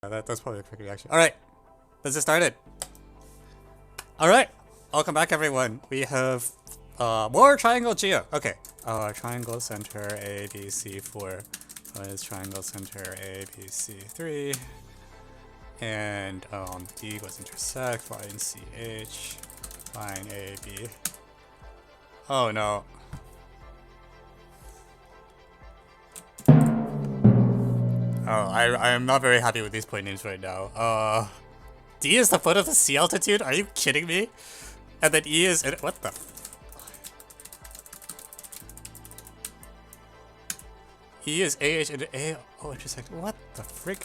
That's probably a quick reaction. Alright, let's get started. Alright, welcome back everyone. We have more triangle geo. Okay, triangle center ABC4 is triangle center ABC3. And D was intersect, line CH, line AB. Oh no. Oh, I am not very happy with these point names right now. D is the foot of the sea altitude? Are you kidding me? And then E is... What the... E is AH and A... Oh, intersect. What the frick?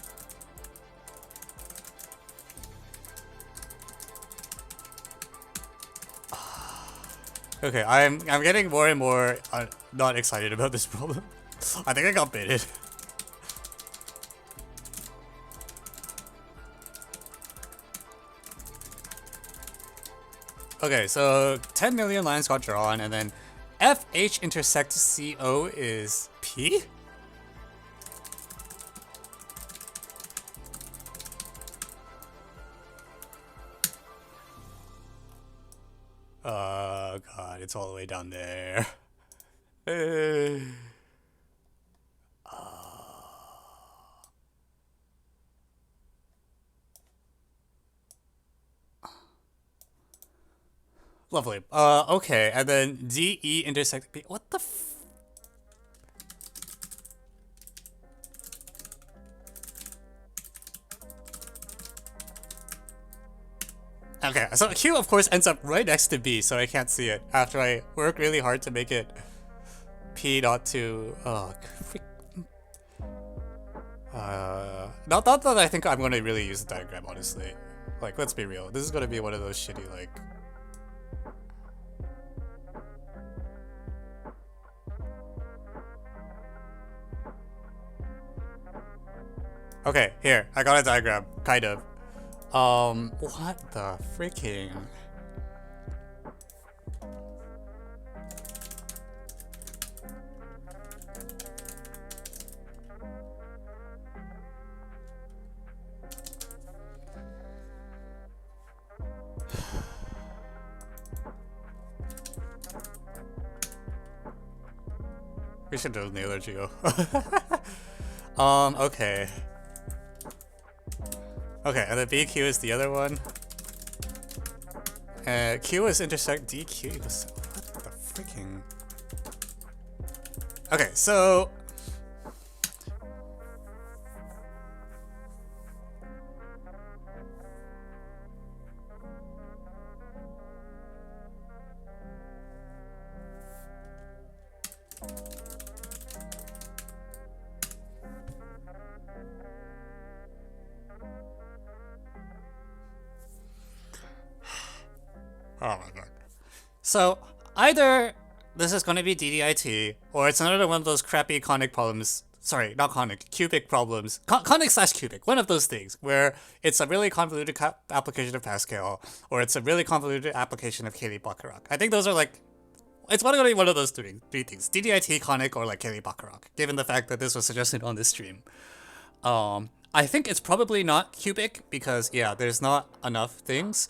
Okay, I'm getting more and more not excited about this problem. I think I got baited. Okay, so 10 million lines got drawn, and then FH intersect CO is P? Oh god, it's all the way down there. Lovely. Okay, and then DE intersect P. What the f... Okay, so Q of course ends up right next to B, so I can't see it after I work really hard to make it P not to... Oh, freak. Not that I think I'm gonna really use the diagram, honestly. Like, let's be real. This is gonna be one of those shitty, like... Okay, here, I got a diagram, kind of. What the freaking... We should do Naylor Geo. Okay. Okay, and then BQ is the other one. Q is intersect DQ. What the freaking... Okay, so... Oh my god. So, either this is going to be DDIT, or it's another one of those crappy conic problems. Sorry, not conic, cubic problems. Conic slash cubic, one of those things, where it's a really convoluted application of Pascal, or it's a really convoluted application of Cayley-Bacharach. I think those are like... It's going to be one of those three things. DDIT, conic, or like Cayley-Bacharach, given the fact that this was suggested on this stream. I think it's probably not cubic, because, yeah, there's not enough things.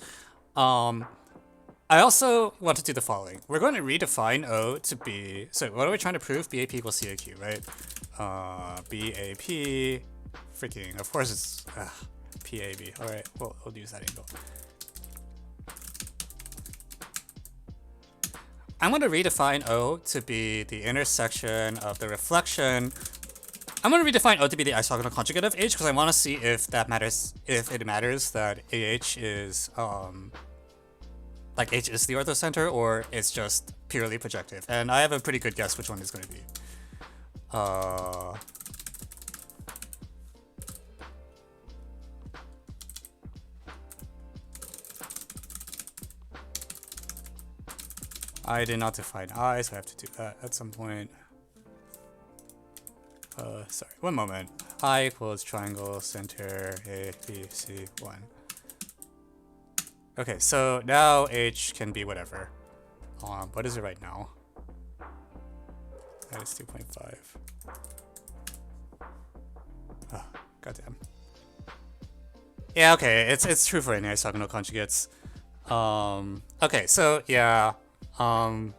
I also want to do the following. We're going to redefine O to be... So what are we trying to prove? BAP equals CAQ, right? BAP... Freaking... Of course it's... PAB. Alright, we'll use that angle. I'm going to redefine O to be the intersection of the reflection... I'm going to redefine O to be the isogonal conjugate of H, because I want to see if that matters... If it matters that AH is... like H is the orthocenter, or it's just purely projective. And I have a pretty good guess which one is going to be. I did not define I, so I have to do that at some point. Sorry, one moment. I equals triangle center A, B, C, 1. Okay, so now H can be whatever. What is it right now? That is 2.5. Oh, goddamn. Yeah, okay, it's true for any orthogonal conjugates. Okay, so yeah, um,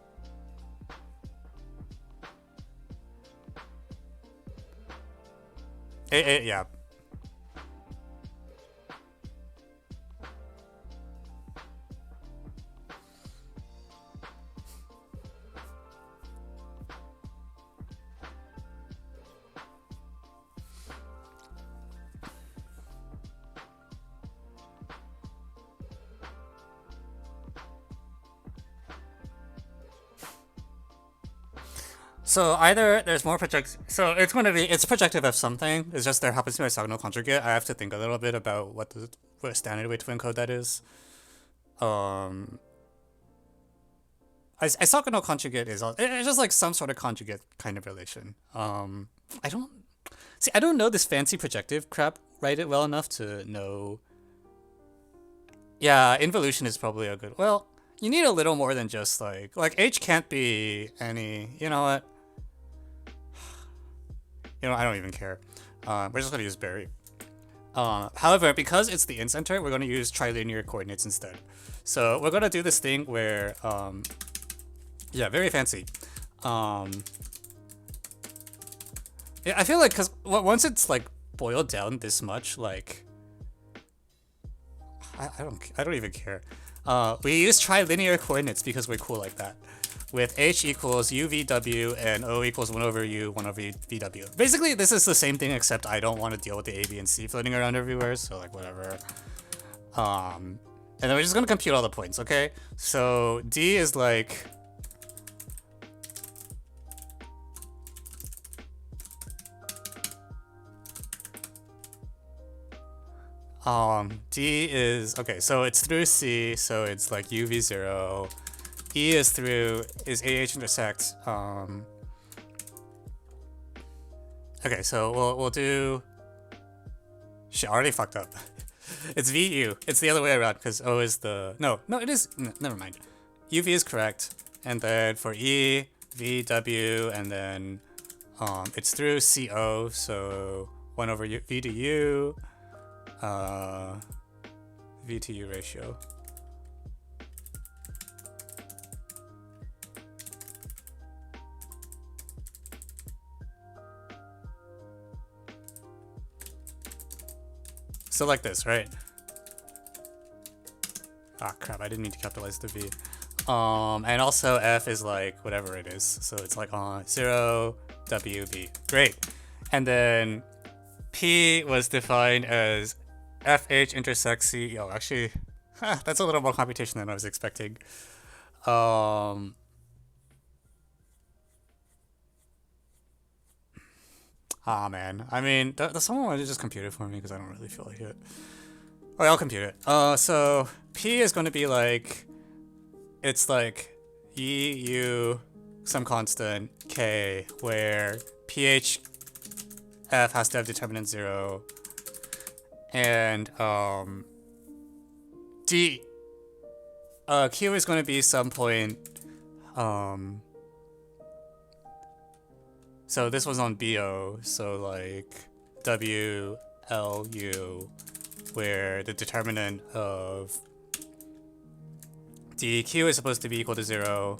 yeah. So either there's more project, so it's projective of something. It's just there happens to be a orthogonal conjugate. I have to think a little bit about what standard way to encode that is. Um, Isogonal conjugate is it's just like some sort of conjugate kind of relation. I don't see. I don't know this fancy projective crap write it well enough to know. Yeah, involution is probably a good. Well, you need a little more than just like H can't be any. You know what? You know, I don't even care. We're just gonna use bary. However, because it's the incenter, we're gonna use trilinear coordinates instead. So we're gonna do this thing where, yeah, very fancy. Yeah, I feel like because once it's like boiled down this much, like, I don't even care. We use trilinear coordinates because we're cool like that. With h equals uvw and o equals 1 over u, 1 over vw. Basically, this is the same thing except I don't want to deal with the a, b, and c floating around everywhere, so like whatever. And then we're just gonna compute all the points, okay? So d is like d is okay, so it's through c, so it's like uv0. E is through is AH intersect. Okay, so we'll do. Shit, I already fucked up. It's VU. It's the other way around because O is the no. It is never mind. UV is correct, and then for E, VW, and then it's through CO. So 1 over U, V to U, V to U ratio. So like this, right? Ah, crap, I didn't mean to capitalize the V. And also F is like whatever it is. So it's like 0, W, V. Great. And then P was defined as FH intersects C. Oh, actually, that's a little more computation than I was expecting. Ah, man. I mean, does someone want to just compute it for me? Because I don't really feel like it. Okay, I'll compute it. So P is going to be like, it's like E, U, some constant, K, where PH, F has to have determinant 0. And, D, Q is going to be some point, so this was on BO, so like W, L, U, where the determinant of dq is supposed to be equal to 0.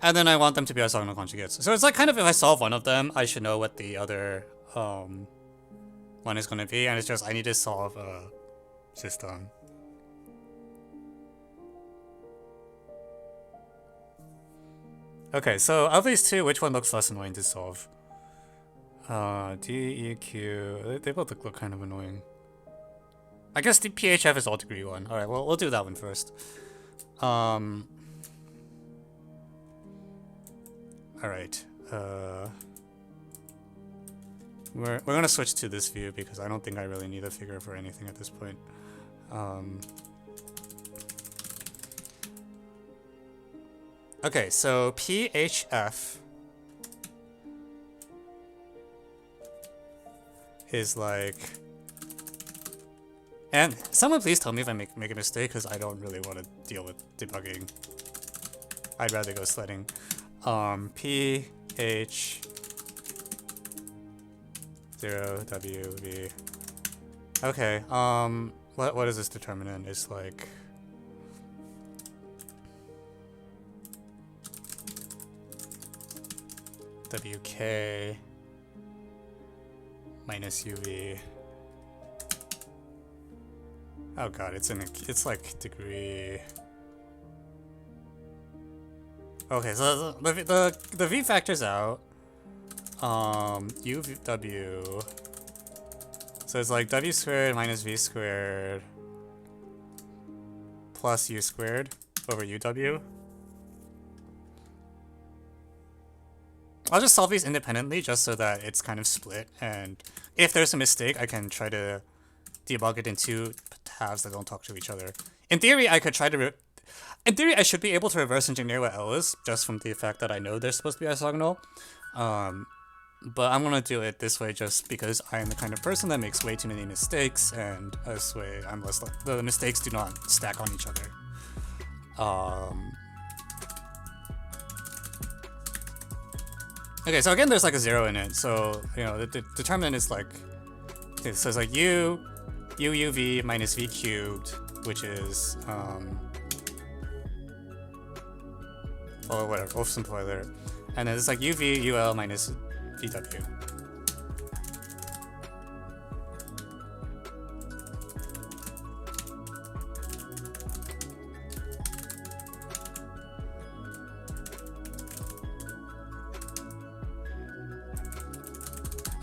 And then I want them to be orthogonal conjugates. So it's like kind of if I solve one of them, I should know what the other one is going to be, and it's just I need to solve a system. Okay, so of these two, which one looks less annoying to solve? D, E, Q. They both look kind of annoying. I guess the PHF is all degree 1. Alright, well, we'll do that one first. Alright. We're gonna switch to this view because I don't think I really need a figure for anything at this point. Okay, so PHF is like, and someone please tell me if I make a mistake because I don't really want to deal with debugging. I'd rather go sledding. PH 0 W V. Okay. What is this determinant? It's like WK minus UV. Oh god, it's like degree. Okay, so the V factors out. UW. So it's like W squared minus V squared plus U squared over UW. I'll just solve these independently just so that it's kind of split, and if there's a mistake, I can try to debug it in two halves that don't talk to each other. In theory, I could try to in theory, I should be able to reverse engineer what L is, just from the fact that I know they're supposed to be orthogonal. But I'm gonna do it this way just because I am the kind of person that makes way too many mistakes, and this way I'm less the mistakes do not stack on each other. Okay, so again, there's like a 0 in it, so you know the determinant is like, okay, so it's like UUV minus V cubed, which is or whatever, we'll simplify there. And then it's like UV UL minus VW.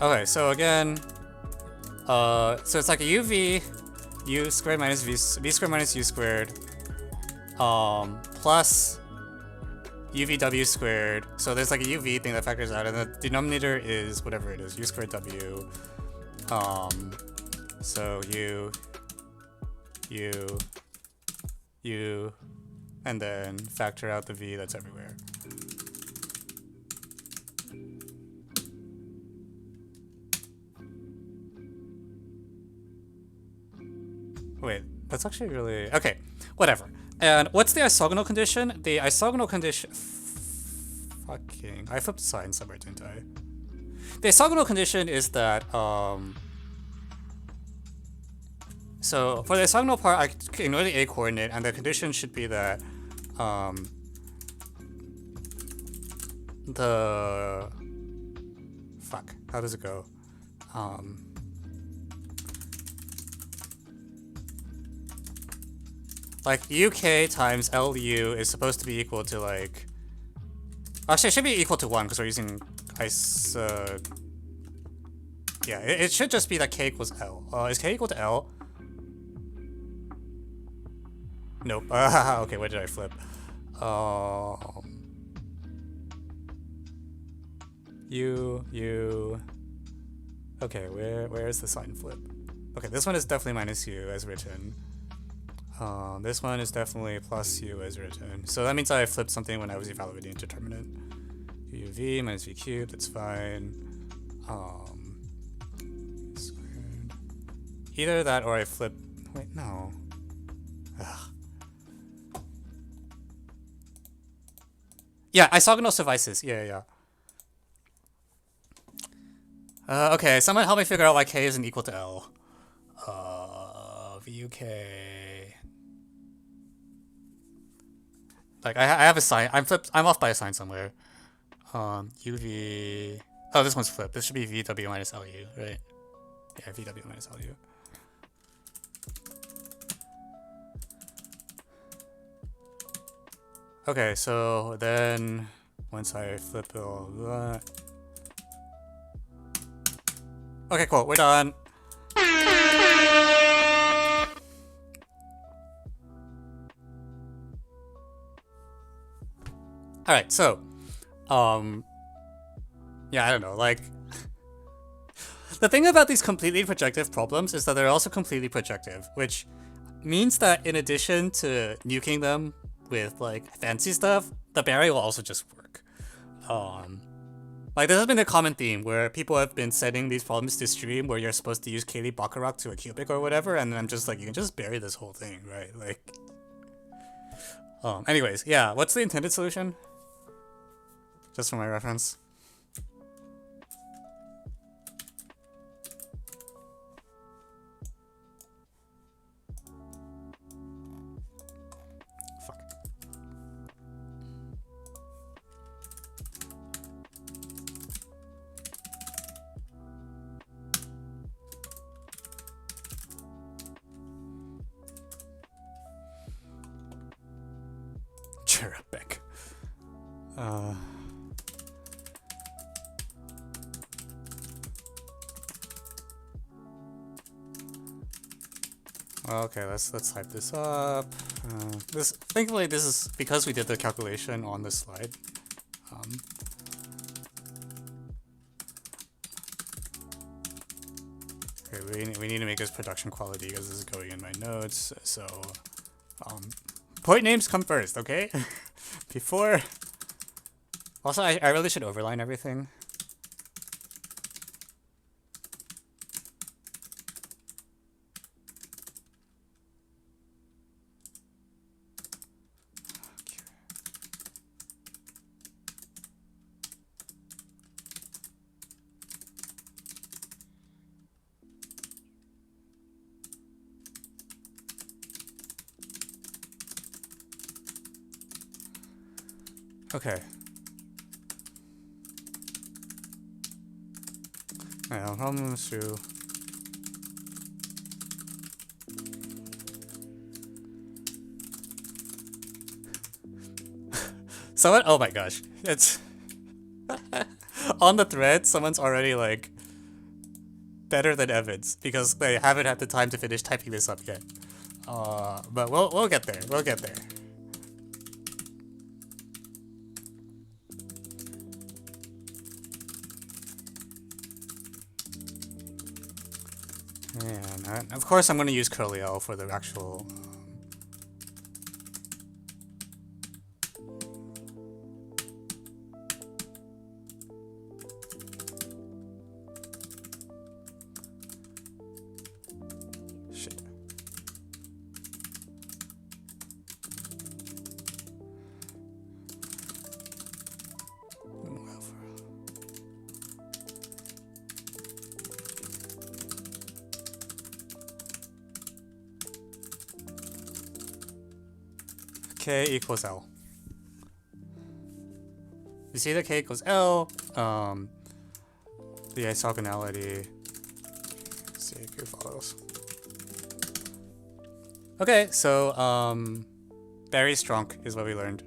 Okay, so again, so it's like a UV U squared minus V squared minus U squared, plus UVW squared. So there's like a UV thing that factors out, and the denominator is whatever it is, U squared W. So U, and then factor out the V that's everywhere. Wait, that's actually really okay. Whatever. And what's the orthogonal condition? The orthogonal condition. Fucking, I flipped a sign somewhere, didn't I? The orthogonal condition is that so for the orthogonal part, I can ignore the A coordinate, and the condition should be that the fuck. How does it go? Like UK times LU is supposed to be equal to like. Actually, it should be equal to 1 because we're using yeah, it should just be that K equals L. Is K equal to L? Nope. Okay, what did I flip? U. Okay, where is the sign flip? Okay, this one is definitely minus U as written. This one is definitely plus U as written. So that means I flipped something when I was evaluating a determinant. UV minus V cubed, that's fine. Squared. Either that or I flip. Wait, no. Ugh. Yeah, orthogonal suffices. Yeah. Okay, someone help me figure out why K isn't equal to L. VUK. Like I have a sign. I'm off by a sign somewhere. UV. Oh, this one's flipped. This should be VW minus LU, right? Yeah, VW minus LU. Okay, so then once I flip all that. Okay, cool. We're done. All right, so, yeah, I don't know, like, the thing about these completely projective problems is that they're also completely projective, which means that in addition to nuking them with, like, fancy stuff, the bary will also just work. Like, this has been a common theme where people have been setting these problems to stream where you're supposed to use Cayley Bacharach to a cubic or whatever, and then I'm just like, you can just bury this whole thing, right? Like, anyways, yeah, what's the intended solution? Just for my reference. Uh, okay, let's type this up. Thankfully, this is because we did the calculation on the slide. Okay, we need to make this production quality because this is going in my notes. So, point names come first, okay? Before. Also, I really should overline everything. Okay. Now, problems through. Someone, oh my gosh, it's on the thread. Someone's already like better than Evans because they haven't had the time to finish typing this up yet. But we'll get there. We'll get there. And of course, I'm going to use curly L for the actual. Shit. K equals L. You see that K equals L, the isogonality, CQ follows. Okay, so, Bary strong is what we learned.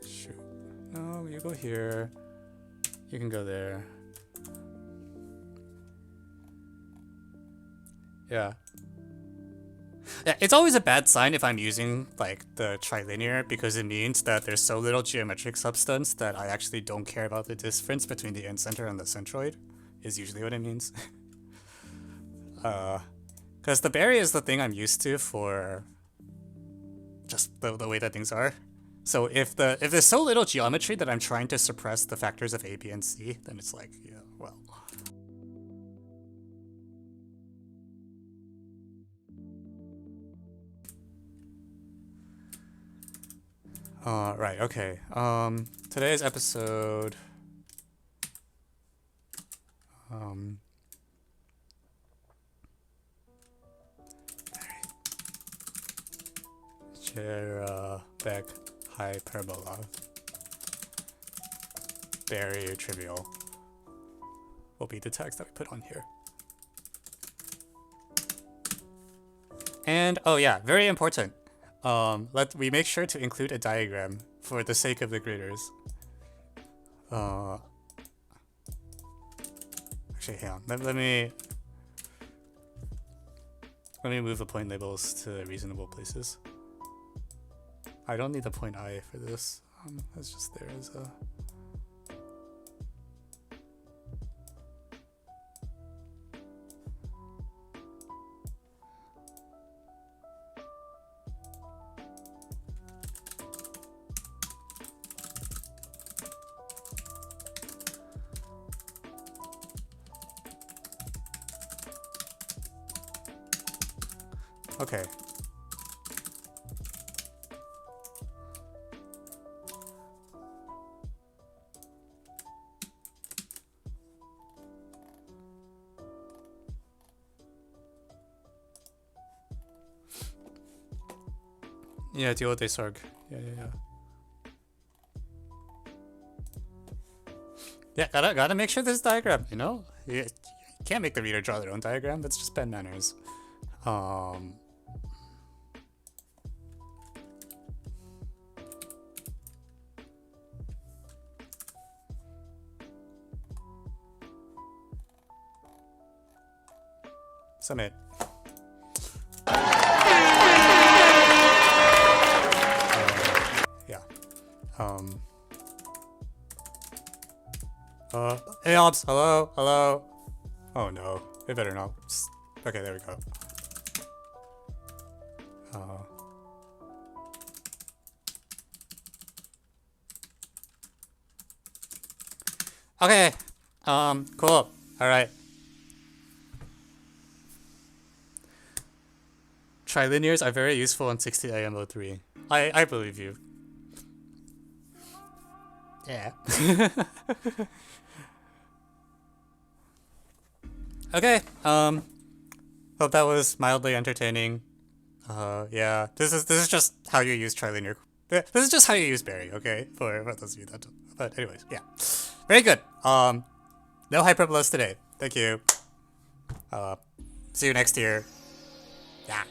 Shoot. No, you go here. You can go there. Yeah. Yeah, it's always a bad sign if I'm using like the trilinear because it means that there's so little geometric substance that I actually don't care about the difference between the end center and the centroid, is usually what it means. Because the bary is the thing I'm used to for just the way that things are. So if there's so little geometry that I'm trying to suppress the factors of A, B, and C, then it's like, yeah, well. Right, okay. Today's episode. Jerabek hyperbola. Very trivial. Will be the text that we put on here. And oh yeah, very important. We make sure to include a diagram for the sake of the graders. Actually, hang on. Let me move the point labels to reasonable places. I don't need the point I for this. That's just there as a. Okay. Yeah, deal with this arg. Yeah. Yeah, gotta make sure this diagram, you know? You can't make the reader draw their own diagram, that's just bad manners. Submit. Yeah. Hey, Ops, hello, hello. Oh no, it better not. Okay, there we go. Okay, cool. All right. Trilinears are very useful in 60 AMO3. I believe you. Yeah. Okay, hope that was mildly entertaining. Yeah, this is just how you use trilinear. This is just how you use bary, okay? For those of you that don't. But anyways, yeah. Very good. No hyperbolas today. Thank you. See you next year. Yeah.